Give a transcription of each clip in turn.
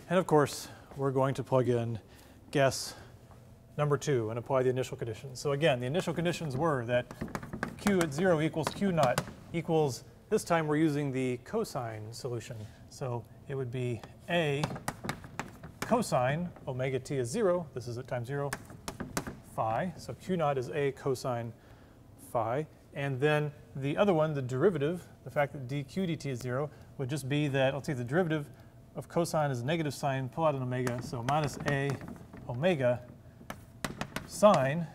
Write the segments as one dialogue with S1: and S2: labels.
S1: And of course, we're going to plug in guess number 2 and apply the initial conditions. So again, the initial conditions were that Q at 0 equals Q naught equals, this time we're using the cosine solution. So it would be A cosine omega t is 0, this is at time 0, phi. So Q naught is A cosine phi. And then the other one, the derivative, the fact that dq dt is 0, would just be that, let's see, the derivative of cosine is a negative sign, pull out an omega, so minus A omega sine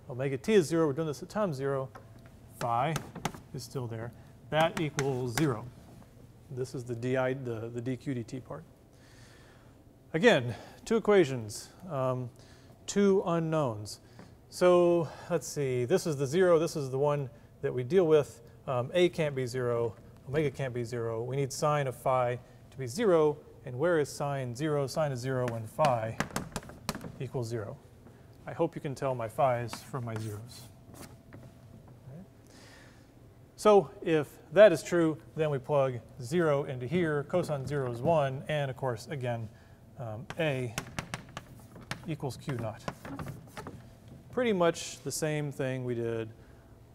S1: omega t is 0, we're doing this at time 0, phi is still there. That equals 0. This is the dq dt part. Again, 2 equations, 2 unknowns. So let's see, this is the 0, this is the one that we deal with. A can't be 0, omega can't be 0. We need sine of phi to be 0, and where is sine 0? Sine is 0 when phi equals 0. I hope you can tell my phi's from my zeros. Okay. So if that is true, then we plug 0 into here. Cosine 0 is 1, and of course, again, A equals Q naught. Pretty much the same thing we did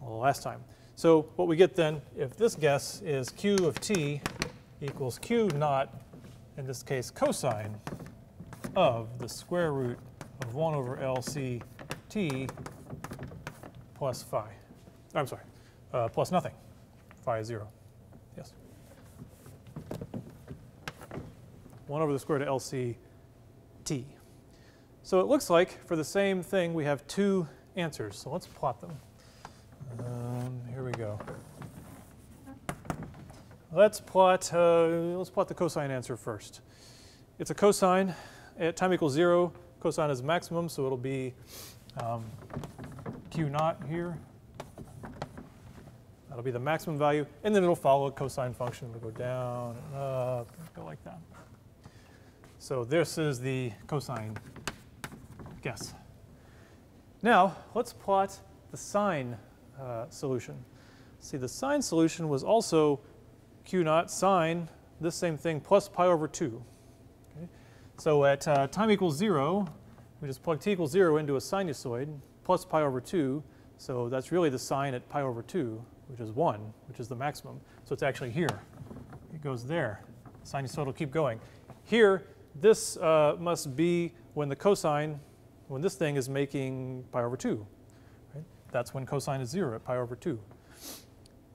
S1: last time. So what we get then, if this guess is Q of t equals Q naught, in this case cosine of the square root of 1 over LC t plus phi. I'm sorry, plus nothing. Phi is 0. Yes. 1 over the square root of LC t. So it looks like for the same thing we have 2 answers. So let's plot them. Here we go. Let's plot the cosine answer first. It's a cosine at time equals 0. Cosine is maximum, so it'll be Q naught here. That'll be the maximum value, and then it'll follow a cosine function. It'll go down and up, go like that. So this is the cosine guess. Now let's plot the sine solution. See, the sine solution was also Q naught sine, this same thing, plus pi over 2. Okay? So at time equals 0, we just plug t equals 0 into a sinusoid, plus pi over 2. So that's really the sine at pi over 2, which is 1, which is the maximum. So it's actually here. It goes there. The sinusoid will keep going. Here, this must be when the cosine, when this thing is making pi over 2. Right? That's when cosine is 0 at pi over 2.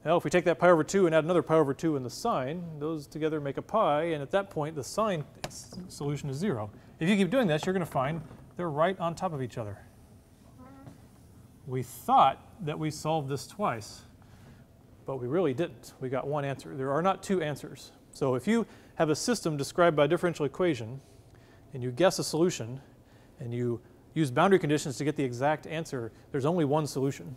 S1: Now, if we take that pi over 2 and add another pi over 2 in the sine, those together make a pi, and at that point, the sine solution is 0. If you keep doing this, you're going to find they're right on top of each other. We thought that we solved this twice, but we really didn't. We got one answer. There are not 2 answers. So if you have a system described by a differential equation, and you guess a solution, and you use boundary conditions to get the exact answer, there's only one solution.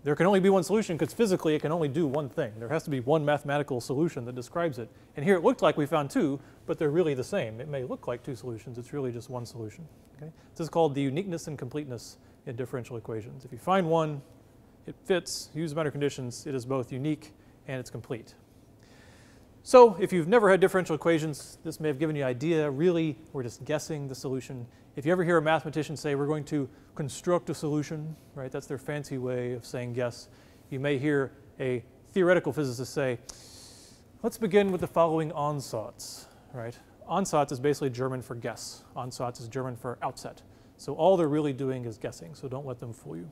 S1: There can only be one solution because physically it can only do one thing. There has to be one mathematical solution that describes it. And here it looked like we found 2, but they're really the same. It may look like 2 solutions. It's really just one solution. Okay? This is called the uniqueness and completeness in differential equations. If you find one, it fits, use boundary conditions, it is both unique and it's complete. So if you've never had differential equations, this may have given you an idea. Really, we're just guessing the solution. If you ever hear a mathematician say, we're going to construct a solution, right? That's their fancy way of saying guess. You may hear a theoretical physicist say, let's begin with the following Ansatz, right? Ansatz is basically German for guess. Ansatz is German for outset. So all they're really doing is guessing, so don't let them fool you.